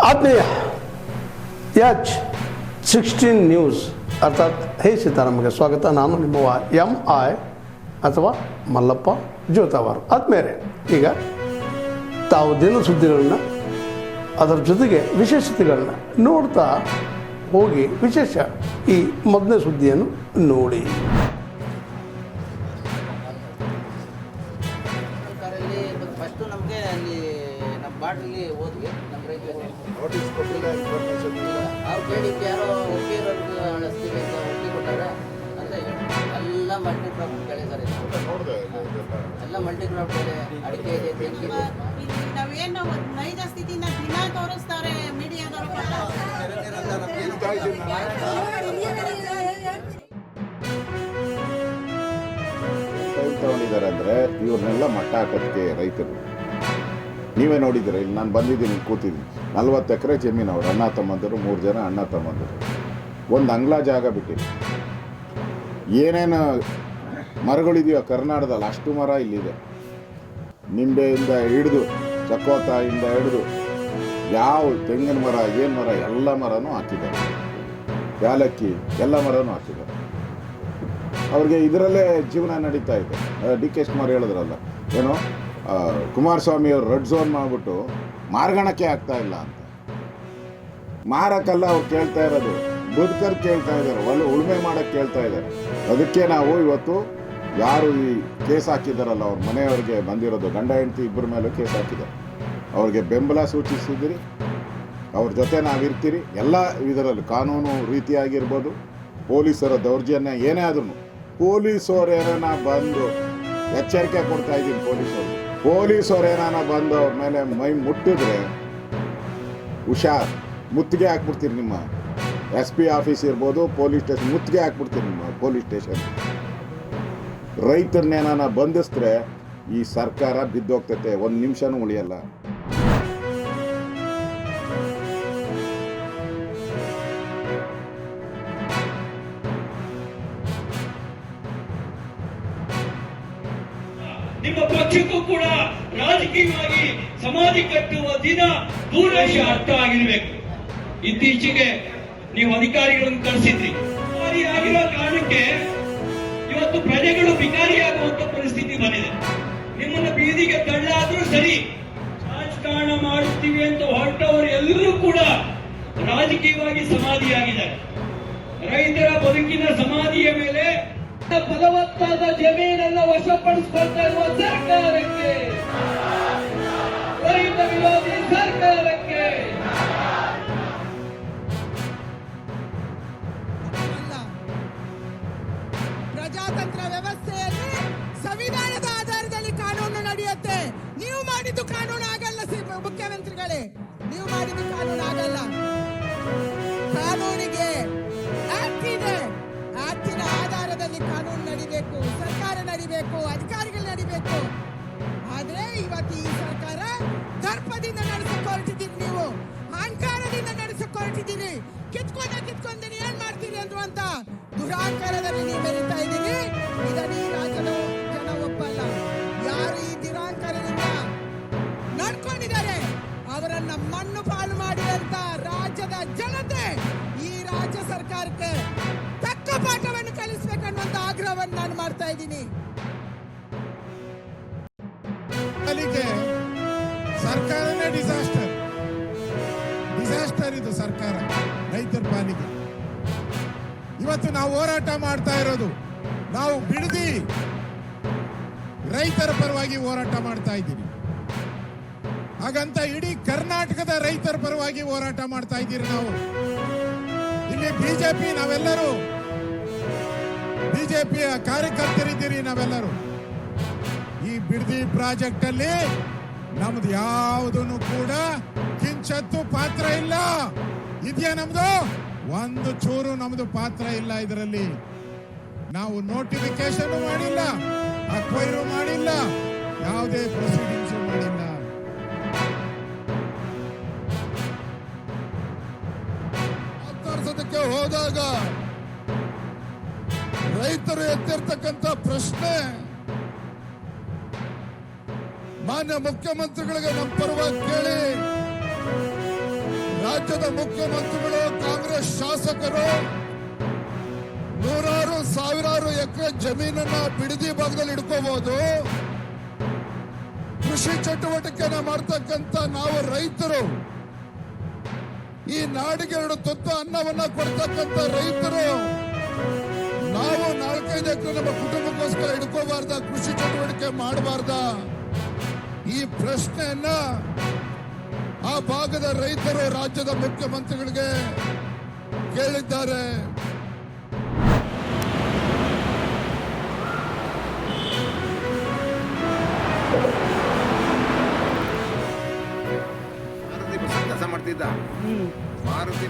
ಆತ್ಮೀಯ H16 news ಅರ್ಥಾತ್ ಹೇ ಸೀತಾರಾಮಗೆ ಸ್ವಾಗತ. ನಾನು ನಿಮ್ಮವ MI ಅಥವಾ ಮಲ್ಲಪ್ಪ ಜೋತಾವಾರ್. ಆದ್ಮೇಲೆ ಈಗ ತಾವು ದಿನ ಸುದ್ದಿಗಳನ್ನ ಅದರ ಜೊತೆಗೆ ವಿಶೇಷತೆಗಳನ್ನ ನೋಡ್ತಾ ಹೋಗಿ ವಿಶೇಷ ಈ ಮೊದಲನೇ ಸುದ್ದಿಯನ್ನು ನೋಡಿ. ಬಾಟ್ಲಿ ಹೋದ್ವಿ ನಮ್ಮ ರೈತರು ನೋಟಿಸ್ ಕೊಟ್ಟಿಲ್ಲ, ಇನ್ಫಾರ್ಮೇಷನ್ ಇಲ್ಲ. ಅವ್ರು ಕೇಳಿದ್ದು ಯಾರೋ ಒಪ್ಪಿರೋರ್ಗೆ ಅಳಿಸ್ತೀವಿ ಅಂತ ಒಪ್ಪಿ ಕೊಟ್ಟಾರ ಅಂತ ಎಲ್ಲ ಮಲ್ಟಿ ಕ್ರಾಪ್ ಕೇಳಿದ್ದಾರೆ. ಎಲ್ಲ ಮಲ್ಟಿ ಕ್ರಾಪ್ ಬೆಳೆ, ಅಡಿಕೆ ಇದೆ, ತೆಂಗಿದೆ. ನಾವೇನು ನೈಜ ಸ್ಥಿತಿನ ದಿನ ತೋರಿಸ್ತಾರೆ ಮೀಡಿಯಾದವರು. ತಗೊಂಡಿದ್ದಾರೆ ಅಂದರೆ ಇವ್ರನ್ನೆಲ್ಲ ಮಟ್ಟ ಹಾಕೋದಕ್ಕೆ ರೈತರು. ನೀವೇ ನೋಡಿದ್ದೀರ, ಇಲ್ಲಿ ನಾನು ಬಂದಿದ್ದೀನಿ, ಕೂತಿದ್ದೀನಿ. 40 ಎಕರೆ ಜಮೀನು, ಅವರು ಅಣ್ಣ ತಮ್ಮಂದರು, 3 ಜನ ಅಣ್ಣ ತಮ್ಮಂದರು. ಒಂದು ಅಂಗ್ಲ ಜಾಗ ಬಿಟ್ಟಿದೆ. ಏನೇನು ಮರಗಳಿದೆಯೋ ಕರ್ನಾಟಕದಲ್ಲಿ ಅಷ್ಟು ಮರ ಇಲ್ಲಿದೆ. ನಿಂಬೆಯಿಂದ ಹಿಡಿದು ಚಕೋತಾಯಿಂದ ಹಿಡಿದು ಯಾವ ತೆಂಗಿನ ಮರ ಏನು ಮರ ಎಲ್ಲ ಮರನೂ ಹಾಕಿದ್ದಾರೆ. ಯಾಲಕ್ಕಿ ಎಲ್ಲ ಮರನೂ ಹಾಕಿದ್ದಾರೆ. ಅವ್ರಿಗೆ ಇದರಲ್ಲೇ ಜೀವನ ನಡೀತಾ ಇದೆ. DK ಶಿವಕುಮಾರ್ ಹೇಳಿದ್ರಲ್ಲ, ಏನೋ ಕುಮಾರಸ್ವಾಮಿ ಅವರು ರೆಡ್ ಝೋನ್ ಮಾಡಿಬಿಟ್ಟು ಮಾರ್ಗಣಕ್ಕೆ ಆಗ್ತಾ ಇಲ್ಲ ಅಂತ. ಮಾರಕ್ಕಲ್ಲ ಅವ್ರು ಕೇಳ್ತಾ ಇರೋದು, ಬದುಕರ್ ಕೇಳ್ತಾ ಇದ್ದಾರೆ, ಉಳುಮೆ ಮಾಡೋಕ್ಕೆ ಕೇಳ್ತಾ ಇದ್ದಾರೆ. ಅದಕ್ಕೆ ನಾವು ಇವತ್ತು ಯಾರು ಈ ಕೇಸ್ ಹಾಕಿದ್ದಾರಲ್ಲ, ಅವ್ರ ಮನೆಯವ್ರಿಗೆ ಬಂದಿರೋದು, ಗಂಡ ಹೆಂಡತಿ ಇಬ್ಬರ ಮೇಲೂ ಕೇಸ್ ಹಾಕಿದ್ದಾರೆ. ಅವ್ರಿಗೆ ಬೆಂಬಲ ಸೂಚಿಸಿದಿರಿ, ಅವ್ರ ಜೊತೆ ನಾವಿರ್ತೀರಿ. ಎಲ್ಲ ಇದರಲ್ಲಿ ಕಾನೂನು ರೀತಿಯಾಗಿರ್ಬೋದು, ಪೊಲೀಸರ ದೌರ್ಜನ್ಯ ಏನೇ ಆದ್ರೂ ಪೊಲೀಸವ್ರೇನ ಬಂದು ಎಚ್ಚರಿಕೆ ಕೊಡ್ತಾ ಇದ್ದೀನಿ. ಪೊಲೀಸವ್ರೇನಾನ ಬಂದು ಅವ್ರ ಮೇಲೆ ಮೈ ಮುಟ್ಟಿದ್ರೆ ಹುಷಾರ್, ಮುತ್ತಿಗೆ ಹಾಕ್ಬಿಡ್ತೀರಿ. ನಿಮ್ಮ SP ಆಫೀಸ್ ಇರ್ಬೋದು, ಪೊಲೀಸ್ ಸ್ಟೇಷನ್ ಮುತ್ತಿಗೆ ಹಾಕ್ಬಿಡ್ತೀರಿ ನಿಮ್ಮ ಪೊಲೀಸ್ ಸ್ಟೇಷನ್. ರೈತರನ್ನೇನಾನ ಬಂಧಿಸಿದ್ರೆ ಈ ಸರ್ಕಾರ ಬಿದ್ದೋಗ್ತೈತೆ, 1 ನಿಮಿಷನೂ ಉಳಿಯಲ್ಲ. ನಿಮ್ಮ ಪಕ್ಷಕ್ಕೂ ಕೂಡ ರಾಜಕೀಯವಾಗಿ ಸಮಾಧಿ ಕಟ್ಟುವ ದಿನ ದೂರಶ ಅರ್ಥ ಆಗಿರ್ಬೇಕು. ಇತ್ತೀಚೆಗೆ ನೀವು ಅಧಿಕಾರಿಗಳನ್ನು ಕಳಿಸಿದ್ರಿ. ಆಗಿರೋ ಕಾರಣಕ್ಕೆ ಇವತ್ತು ಪ್ರಜೆಗಳು ಭಿಕಾರಿಯಾಗುವಂತ ಪರಿಸ್ಥಿತಿ ಬಂದಿದೆ. ನಿಮ್ಮನ್ನ ಬೀದಿಗೆ ತಳ್ಳಾದ್ರೂ ಸರಿ, ರಾಜಕಾರಣ ಮಾಡುತ್ತೀವಿ ಅಂತ ಹೊರಟವರು ಎಲ್ಲರೂ ಕೂಡ ರಾಜಕೀಯವಾಗಿ ಸಮಾಧಿಯಾಗಿದ್ದಾರೆ. ರೈತರ ಬದುಕಿನ ಸಮಾಧಿಯ ಮೇಲೆ ಫಲವತ್ತಾದ ಜಮೀನನ್ನು ವಶಪಡಿಸಿಕೊಳ್ತಾ ಇರುವ ಸರ್ಕಾರಕ್ಕೆ, ರೈತ ವಿರೋಧಿ ಸರ್ಕಾರಕ್ಕೆ ಪ್ರಜಾತಂತ್ರ ವ್ಯವಸ್ಥೆಯಲ್ಲಿ ಸಂವಿಧಾನದ ಆಧಾರದಲ್ಲಿ ಕಾನೂನು ನಡೆಯುತ್ತೆ. ನೀವು ಮಾಡಿದ್ದು ಕಾನೂನು ಆಗಲ್ಲ. ಮುಖ್ಯಮಂತ್ರಿಗಳೇ, ನೀವು ಮಾಡಿದ್ದು ಕಾನೂನು ಆಗಲ್ಲ. ಕಾನೂನಿಗೆ ಆಕ್ಟ್ ಇದೆ. ಆಕ್ಟಿನ ಆಧಾರದಲ್ಲಿ ಕಾನೂನು ನಡಿಬೇಕು, ಸರ್ಕಾರ ನಡಿಬೇಕು, ಅಧಿಕಾರಿಗಳು ನಡಿಬೇಕು. ಆದ್ರೆ ಇವತ್ತು ಈ ಸರ್ಕಾರ ದರ್ಪದಿಂದ ನಡೆಸಿಕೊಳ್ತಿದ್ದೀರಿ, ನೀವು ಅಹಂಕಾರದಿಂದ ನಡೆಸಿಕೊಳ್ತಿದ್ದೀರಿ. ಕಿತ್ಕೊಂಡ್ರೆ ಏನ್ ಮಾಡ್ತೀರಿ ಅನ್ನುವಂತ ದುರಾಂಕಾರದಲ್ಲಿ ನೀವು ಮೆರೀತಾ ಇದ್ದೀರಿ. ಇದನ್ನು ಈ ರಾಜ್ಯದ ಜನ ಒಪ್ಪಲ್ಲ. ಯಾರು ಈ ದುರಾಂಕಾರದಿಂದ ನಡ್ಕೊಂಡಿದ್ದಾರೆ ಅವರನ್ನ ಮಣ್ಣು ಪಾಲು ಮಾಡಿದಂತ ರಾಜ್ಯದ ಜನತೆ ಈ ರಾಜ್ಯ ಸರ್ಕಾರಕ್ಕೆ ತಕ್ಕ ಪಾಠವನ್ನು ಕಲಿಸಬೇಕನ್ನುವಂತ ಆಗ್ರಹವನ್ನು ನಾನು ಮಾಡ್ತಾ ಇದ್ದೀನಿ. ಸರ್ಕಾರನೇ ಡಿಸಾಸ್ಟರ್ ಇದು ಸರ್ಕಾರ ರೈತರ ಪಾಲಿಗೆ. ಇವತ್ತು ನಾವು ಹೋರಾಟ ಮಾಡ್ತಾ ಇರೋದು, ನಾವು ಬಿಡದಿ ರೈತರ ಪರವಾಗಿ ಹೋರಾಟ ಮಾಡ್ತಾ ಇದ್ದೀವಿ. ಹಾಗಂತ ಇಡೀ ಕರ್ನಾಟಕದ ರೈತರ ಪರವಾಗಿ ಹೋರಾಟ ಮಾಡ್ತಾ ಇದ್ದೀರಿ. ನಾವು ಇಲ್ಲಿ ಬಿಜೆಪಿ, ನಾವೆಲ್ಲರೂ ಬಿಜೆಪಿಯ ಕಾರ್ಯಕರ್ತರಿದ್ದೀರಿ. ನಾವೆಲ್ಲರೂ ಈ ಬಿಡದಿ ಪ್ರಾಜೆಕ್ಟ್ ಅಲ್ಲಿ ನಮ್ದು ಯಾವುದನ್ನು ಕೂಡ ಕಿಂಚತ್ತು ಪಾತ್ರ ಇಲ್ಲ. ಇದೆಯಾ ನಮ್ದು? ಒಂದು ಚೂರು ನಮ್ದು ಪಾತ್ರ ಇಲ್ಲ. ಇದರಲ್ಲಿ ನಾವು ನೋಟಿಫಿಕೇಶನ್ ಮಾಡಿಲ್ಲ, ಅಕ್ವೈರು ಮಾಡಿಲ್ಲ, ಯಾವುದೇ ಪ್ರೊಸೀಡಿಂಗ್ಸ್ ಮಾಡಿಲ್ಲ. ಮಾತಾಡ್ಸೋದಕ್ಕೆ ಹೋದಾಗ ರೈತರು ಎತ್ತಿರ್ತಕ್ಕಂಥ ಪ್ರಶ್ನೆ, ಮಾನ್ಯ ಮುಖ್ಯಮಂತ್ರಿಗಳಿಗೆ ನಮ್ಮ ಪರವಾಗಿ ಕೇಳಿ, ರಾಜ್ಯದ ಮುಖ್ಯಮಂತ್ರಿಗಳು, ಕಾಂಗ್ರೆಸ್ ಶಾಸಕರು ನೂರಾರು ಸಾವಿರಾರು ಎಕರೆ ಜಮೀನನ್ನ ಬಿಡದಿ ಭಾಗದಲ್ಲಿ ಇಟ್ಕೋಬಹುದು. ಕೃಷಿ ಚಟುವಟಿಕೆನ ಮಾಡ್ತಕ್ಕಂಥ ನಾವು ರೈತರು, ಈ ನಾಡಿಗೆ 2 ತುತ್ತು ಅನ್ನವನ್ನ ಕೊಡ್ತಕ್ಕಂಥ ರೈತರು, ನಾವು 4-5 ಎಕರೆ ನಮ್ಮ ಕುಟುಂಬಕ್ಕೋಸ್ಕರ ಇಟ್ಕೋಬಾರ್ದ, ಕೃಷಿ ಚಟುವಟಿಕೆ ಮಾಡಬಾರ್ದ? ಈ ಪ್ರಶ್ನೆಯನ್ನ ಆ ಭಾಗದ ರೈತರು ರಾಜ್ಯದ ಮುಖ್ಯಮಂತ್ರಿಗಳಿಗೆ ಕೇಳಿದ್ದಾರೆ. ಕೆಲಸ ಮಾಡ್ತಿದ್ದ ಮಾರುತಿ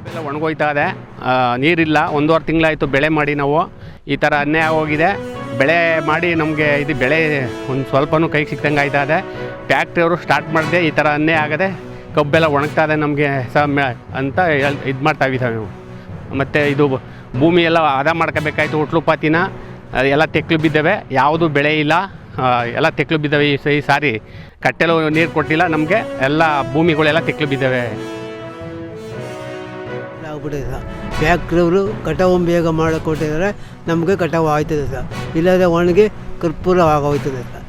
ಎಲ್ಲ ಒಣಗೋಯ್ತಾ ಇದೆ, ನೀರಿಲ್ಲ. 1.5 ತಿಂಗಳಾಯಿತು ಬೆಳೆ ಮಾಡಿ ನಾವು. ಈ ಥರ ಅನ್ಯಾಯ ಹೋಗಿದೆ. ಬೆಳೆ ಮಾಡಿ ನಮಗೆ ಇದು ಬೆಳೆ ಒಂದು ಸ್ವಲ್ಪನೂ ಕೈಗೆ ಸಿಕ್ತಂಗೆ ಆಯ್ತಾ ಇದೆ. ಫ್ಯಾಕ್ಟ್ರಿಯವರು ಸ್ಟಾರ್ಟ್ ಮಾಡಿದೆ, ಈ ಥರ ಅನ್ಯಾಯ ಆಗದೆ ಕಬ್ಬೆಲ್ಲ ಒಣಗ್ತಾ ಇದೆ ನಮಗೆ ಅಂತ ಇದು ಮಾಡ್ತಾಯಿದ್ದೀವಿ ನಾವು. ಮತ್ತು ಇದು ಭೂಮಿ ಎಲ್ಲ ಹದ ಮಾಡ್ಕೋಬೇಕಾಯ್ತು. ಹುಟ್ಲುಪಾತಿನ ಎಲ್ಲ ತೆಕ್ಲು ಬಿದ್ದಾವೆ, ಯಾವುದೂ ಬೆಳೆ ಇಲ್ಲ, ಎಲ್ಲ ತೆಕ್ಲು ಬಿದ್ದಾವೆ. ಈ ಸಾರಿ ಕಟ್ಟೆಲು ನೀರು ಕೊಟ್ಟಿಲ್ಲ ನಮಗೆ, ಎಲ್ಲ ಭೂಮಿಗಳೆಲ್ಲ ತೆಕ್ಲು ಬಿದ್ದಾವೆ. ಆಗ್ಬಿಟ್ಟಿದೆ ಸರ್. ಫ್ಯಾಕ್ಟ್ರಿಯವರು ಕಟಾವು ಬೇಗ ಮಾಡಿಕೊಟ್ಟಿದ್ದಾರೆ, ನಮಗೆ ಕಟಾವು ಆಯ್ತದೆ ಸರ್. ಇಲ್ಲದೆ ಒಣಗಿ ಕರ್ಪೂರ ಆಗೋಯ್ತದೆ ಸರ್.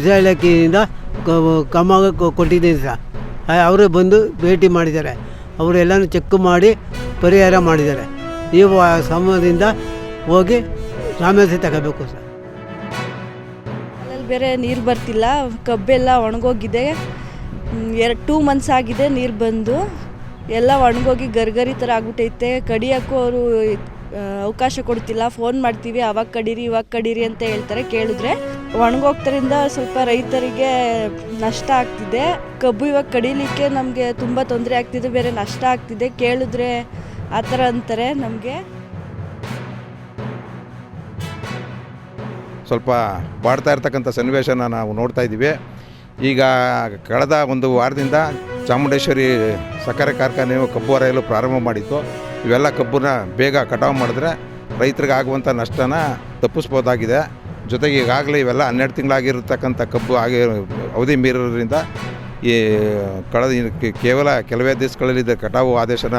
ಇಲಾಖೆಯಿಂದ ಕಮ್ಮಾಗ ಕೊಟ್ಟಿದ್ದೀನಿ ಸರ್. ಅವರು ಬಂದು ಭೇಟಿ ಮಾಡಿದ್ದಾರೆ, ಅವರೆಲ್ಲನೂ ಚೆಕ್ ಮಾಡಿ ಪರಿಹಾರ ಮಾಡಿದ್ದಾರೆ. ನೀವು ಆ ಸಮಯದಿಂದ ಹೋಗಿ ಸಾಮರ್ಥ್ಯ ತಗೋಬೇಕು ಸರ್. ಅಲ್ಲಲ್ಲಿ ಬೇರೆ ನೀರು ಬರ್ತಿಲ್ಲ, ಕಬ್ಬೆಲ್ಲ ಒಣಗೋಗಿದೆ. 2 ಮಂತ್ಸ್ ಆಗಿದೆ ನೀರು ಬಂದು, ಎಲ್ಲ ಒಣಗೋಗಿ ಗರ್ಗರಿ ಥರ ಆಗ್ಬಿಟ್ಟೈತೆ. ಕಡಿಯೋಕ್ಕೂ ಅವರು ಅವಕಾಶ ಕೊಡ್ತಿಲ್ಲ. ಫೋನ್ ಮಾಡ್ತೀವಿ, ಅವಾಗ ಕಡೀರಿ ಇವಾಗ ಕಡೀರಿ ಅಂತ ಹೇಳ್ತಾರೆ. ಕೇಳಿದ್ರೆ ಒಣಗೋಗ್ತರಿಂದ ಸ್ವಲ್ಪ ರೈತರಿಗೆ ನಷ್ಟ ಆಗ್ತಿದೆ. ಕಬ್ಬು ಇವಾಗ ಕಡೀಲಿಕ್ಕೆ ನಮಗೆ ತುಂಬ ತೊಂದರೆ ಆಗ್ತಿದೆ, ಬೇರೆ ನಷ್ಟ ಆಗ್ತಿದೆ. ಕೇಳಿದ್ರೆ ಆ ಥರ ಅಂತಾರೆ ನಮಗೆ. ಸ್ವಲ್ಪ ಬಾಡ್ತಾ ಇರ್ತಕ್ಕಂಥ ಸನ್ನಿವೇಶನ ನಾವು ನೋಡ್ತಾ ಇದ್ದೀವಿ. ಈಗ ಕಳೆದ 1 ವಾರದಿಂದ ಚಾಮುಂಡೇಶ್ವರಿ ಸಕ್ಕರೆ ಕಾರ್ಖಾನೆಯು ಕಬ್ಬು ಅರೆಯಲು ಪ್ರಾರಂಭ ಮಾಡಿತ್ತು. ಇವೆಲ್ಲ ಕಬ್ಬನ್ನ ಬೇಗ ಕಟಾವು ಮಾಡಿದ್ರೆ ರೈತರಿಗೆ ಆಗುವಂಥ ನಷ್ಟನ ತಪ್ಪಿಸ್ಬೋದಾಗಿದೆ. ಜೊತೆಗೆ ಈಗಾಗಲೇ ಇವೆಲ್ಲ 12 ತಿಂಗಳಾಗಿರ್ತಕ್ಕಂಥ ಕಬ್ಬು ಆಗಿ ಅವಧಿ ಮೀರೋದ್ರಿಂದ ಈ ಕೇವಲ ಕೆಲವೇ ದಿವಸಗಳಲ್ಲಿ ಕಟಾವು ಆದೇಶನ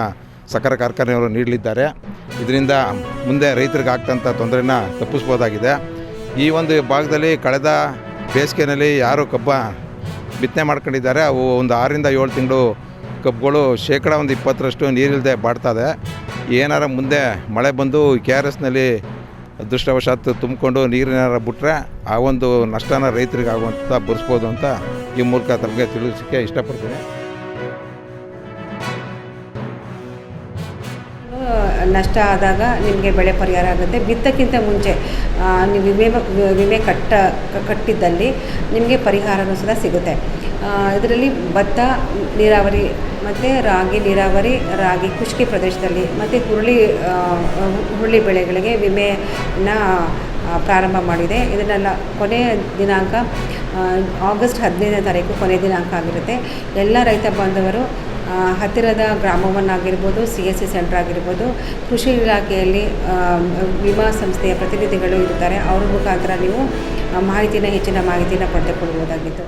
ಸಕ್ಕರೆ ಕಾರ್ಖಾನೆಯವರು ನೀಡಲಿದ್ದಾರೆ. ಇದರಿಂದ ಮುಂದೆ ರೈತರಿಗೆ ಆಗ್ತಂಥ ತೊಂದರೆನ ತಪ್ಪಿಸ್ಬೋದಾಗಿದೆ. ಈ ಒಂದು ಭಾಗದಲ್ಲಿ ಕಳೆದ ಬೇಸಿಗೆಯಲ್ಲಿ ಯಾರು ಕಬ್ಬ ಬಿತ್ತನೆ ಮಾಡ್ಕೊಂಡಿದ್ದಾರೆ, ಅವು ಒಂದು 6ರಿಂದ 7 ತಿಂಗಳು ಕಬ್ಬುಗಳು ಶೇಕಡ 20% ನೀರಿಲ್ಲದೆ ಬಾಡ್ತದೆ. ಏನಾರ ಮುಂದೆ ಮಳೆ ಬಂದು KRSನಲ್ಲಿ ಅದೃಷ್ಟವಶಾತ್ ತುಂಬಿಕೊಂಡು ನೀರಿನಾರ ಬಿಟ್ಟರೆ ಆ ಒಂದು ನಷ್ಟನ ರೈತರಿಗೆ ಆಗುವಂಥ ಭರಿಸ್ಬೋದು ಅಂತ ಈ ಮೂಲಕ ತಮಗೆ ತಿಳಿಸೋಕ್ಕೆ ಇಷ್ಟಪಡ್ತೀನಿ. ನಷ್ಟ ಆದಾಗ ನಿಮಗೆ ಬೆಳೆ ಪರಿಹಾರ ಆಗುತ್ತೆ. ಬಿತ್ತಕ್ಕಿಂತ ಮುಂಚೆ ನೀವು ವಿಮೆ ಕಟ್ಟಿದ್ದಲ್ಲಿ ನಿಮಗೆ ಪರಿಹಾರನೂ ಸಹ ಸಿಗುತ್ತೆ. ಇದರಲ್ಲಿ ಭತ್ತ ನೀರಾವರಿ ಮತ್ತು ರಾಗಿ ನೀರಾವರಿ, ರಾಗಿ ಖುಷ್ಕಿ ಪ್ರದೇಶದಲ್ಲಿ ಮತ್ತು ಹುರುಳಿ ಬೆಳೆಗಳಿಗೆ ವಿಮೆನ ಪ್ರಾರಂಭ ಮಾಡಿದೆ. ಇದನ್ನೆಲ್ಲ ಕೊನೆಯ ದಿನಾಂಕ ಆಗಸ್ಟ್ 15ನೇ ತಾರೀಕು ಕೊನೆಯ ದಿನಾಂಕ ಆಗಿರುತ್ತೆ. ಎಲ್ಲ ರೈತ ಬಾಂಧವರು ಹತ್ತಿರದ ಗ್ರಾಮವನ್ನಾಗಿರ್ಬೋದು, CSC ಸೆಂಟರ್ ಆಗಿರ್ಬೋದು, ಕೃಷಿ ಇಲಾಖೆಯಲ್ಲಿ ವಿಮಾ ಸಂಸ್ಥೆಯ ಪ್ರತಿನಿಧಿಗಳು ಇರ್ತಾರೆ. ಅವ್ರ ಮುಖಾಂತರ ನೀವು ಹೆಚ್ಚಿನ ಮಾಹಿತಿನ ಪಡೆದುಕೊಳ್ಳಬಹುದಾಗಿತ್ತು.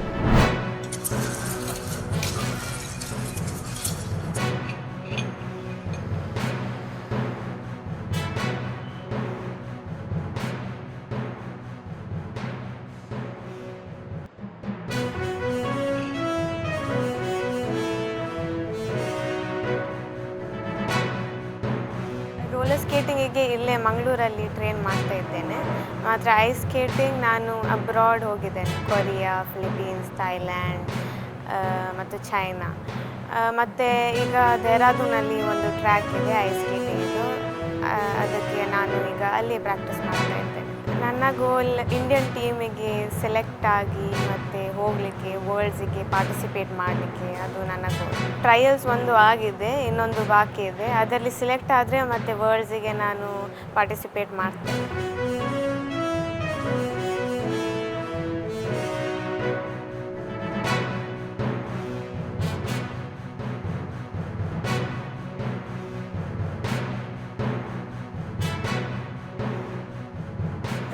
ರೋಲರ್ ಸ್ಕೇಟಿಂಗಿಗೆ ಇಲ್ಲೇ ಮಂಗಳೂರಲ್ಲಿ ಟ್ರೈನ್ ಮಾಡ್ತಾ ಇದ್ದೇನೆ. ಮಾತ್ರ ಐಸ್ ಸ್ಕೇಟಿಂಗ್ ನಾನು ಅಬ್ರಾಡ್ ಹೋಗಿದ್ದೇನೆ, ಕೊರಿಯಾ, ಫಿಲಿಪೀನ್ಸ್, ಥೈಲ್ಯಾಂಡ್ ಮತ್ತು ಚೈನಾ. ಮತ್ತು ಈಗ ಡೆಹ್ರಾಡೂನಲ್ಲಿ ಒಂದು ಟ್ರ್ಯಾಕ್ ಇದೆ ಐಸ್ ಸ್ಕೇಟಿಂಗಿದು, ಅದಕ್ಕೆ ನಾನು ಈಗ ಅಲ್ಲಿ ಪ್ರಾಕ್ಟೀಸ್ ಮಾಡ್ತಾ ಇದ್ದೇನೆ. ನನ್ನ ಗೋಲ್ ಇಂಡಿಯನ್ ಟೀಮಿಗೆ ಸೆಲೆಕ್ಟ್ ಆಗಿ ಮತ್ತು ಹೋಗಲಿಕ್ಕೆ, ವರ್ಲ್ಡ್ಸಿಗೆ ಪಾರ್ಟಿಸಿಪೇಟ್ ಮಾಡಲಿಕ್ಕೆ, ಅದು ನನ್ನ ಗೋಲ್. ಟ್ರಯಲ್ಸ್ ಒಂದು ಆಗಿದೆ, ಇನ್ನೊಂದು ಬಾಕಿ ಇದೆ. ಅದರಲ್ಲಿ ಸೆಲೆಕ್ಟ್ ಆದರೆ ಮತ್ತು ವರ್ಲ್ಡ್ಸಿಗೆ ನಾನು ಪಾರ್ಟಿಸಿಪೇಟ್ ಮಾಡ್ತೇನೆ.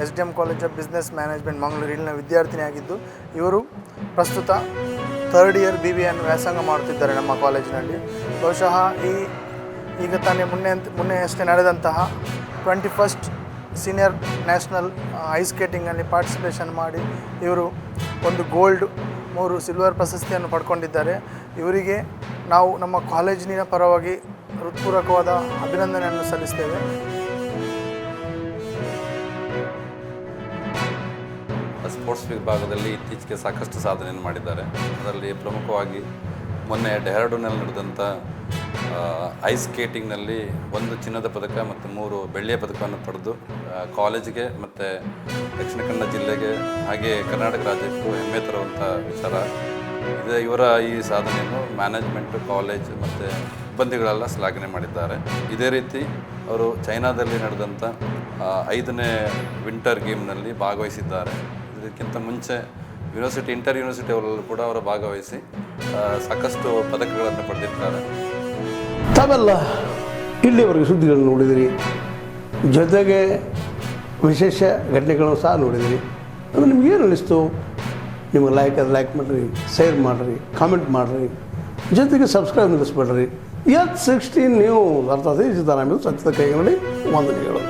SD M college of business management Mangaluru ಇಲ್ಲಿನ ವಿದ್ಯಾರ್ಥಿನಿಯಾಗಿದ್ದು ಇವರು ಪ್ರಸ್ತುತ 3rd ಇಯರ್ BBA ವ್ಯಾಸಂಗ ಮಾಡುತ್ತಿದ್ದಾರೆ ನಮ್ಮ ಕಾಲೇಜಿನಲ್ಲಿ. ಬಹುಶಃ ಈಗ ತಾನೇ ಮೊನ್ನೆ ಅಷ್ಟೇ ನಡೆದಂತಹ 21st ಸೀನಿಯರ್ ನ್ಯಾಷನಲ್ ಐಸ್ ಸ್ಕೇಟಿಂಗಲ್ಲಿ ಪಾರ್ಟಿಸಿಪೇಷನ್ ಮಾಡಿ ಇವರು ಒಂದು ಗೋಲ್ಡ್ 3 ಸಿಲ್ವರ್ ಪ್ರಶಸ್ತಿಯನ್ನು ಪಡ್ಕೊಂಡಿದ್ದಾರೆ. ಇವರಿಗೆ ನಾವು ನಮ್ಮ ಕಾಲೇಜಿನ ಪರವಾಗಿ ಹೃತ್ಪೂರ್ವಕವಾದ ಅಭಿನಂದನೆಯನ್ನು ಸಲ್ಲಿಸ್ತೇವೆ. ಸ್ಪೋರ್ಟ್ಸ್ ವಿಭಾಗದಲ್ಲಿ ಇತ್ತೀಚೆಗೆ ಸಾಕಷ್ಟು ಸಾಧನೆಯನ್ನು ಮಾಡಿದ್ದಾರೆ. ಅದರಲ್ಲಿ ಪ್ರಮುಖವಾಗಿ ಮೊನ್ನೆ ಡೆಹ್ರಾಡೂನಲ್ಲಿ ನಡೆದಂಥ ಐಸ್ ಸ್ಕೇಟಿಂಗ್ನಲ್ಲಿ 1 ಚಿನ್ನದ ಪದಕ ಮತ್ತು 3 ಬೆಳ್ಳಿಯ ಪದಕವನ್ನು ಪಡೆದು ಕಾಲೇಜಿಗೆ ಮತ್ತು ದಕ್ಷಿಣ ಕನ್ನಡ ಜಿಲ್ಲೆಗೆ ಹಾಗೆ ಕರ್ನಾಟಕ ರಾಜ್ಯಕ್ಕೂ ಹೆಮ್ಮೆ ತರುವಂಥ ವಿಚಾರ ಇದೆ. ಇವರ ಈ ಸಾಧನೆಯನ್ನು ಮ್ಯಾನೇಜ್ಮೆಂಟು, ಕಾಲೇಜ್ ಮತ್ತು ಸಿಬ್ಬಂದಿಗಳೆಲ್ಲ ಶ್ಲಾಘನೆ ಮಾಡಿದ್ದಾರೆ. ಇದೇ ರೀತಿ ಅವರು ಚೈನಾದಲ್ಲಿ ನಡೆದಂಥ 5ನೇ ವಿಂಟರ್ ಗೇಮ್ನಲ್ಲಿ ಭಾಗವಹಿಸಿದ್ದಾರೆ. ಇದಕ್ಕಿಂತ ಮುಂಚೆ ಇಂಟರ್ ಯೂನಿವರ್ಸಿಟಿ ಅವರಲ್ಲೂ ಕೂಡ ಅವರು ಭಾಗವಹಿಸಿ ಸಾಕಷ್ಟು ಪದಕಗಳನ್ನು ಪಡೆದಿದ್ದಾರೆ. ತಾವೆಲ್ಲ ಇಲ್ಲಿವರೆಗೆ ಸುದ್ದಿಗಳನ್ನು ನೋಡಿದಿರಿ, ಜೊತೆಗೆ ವಿಶೇಷ ಘಟನೆಗಳನ್ನು ಸಹ ನೋಡಿದಿರಿ. ಅದು ನಿಮಗೇನು ಅನ್ನಿಸ್ತು? ನಿಮಗೆ ಲೈಕ್ ಮಾಡಿರಿ, ಶೇರ್ ಮಾಡಿರಿ, ಕಾಮೆಂಟ್ ಮಾಡಿರಿ, ಜೊತೆಗೆ ಸಬ್ಸ್ಕ್ರೈಬ್ ನಿಲ್ಲಿಸ್ಬೇಡ್ರಿ. H16 ನ್ಯೂಸ್ ಅರ್ಥಾತ್ ಸಿದ್ದರಾಮಯ್ಯ ಸತ್ಯದ ಕೈಗನ್ನಡಿ ವಂದನೆಗಳು.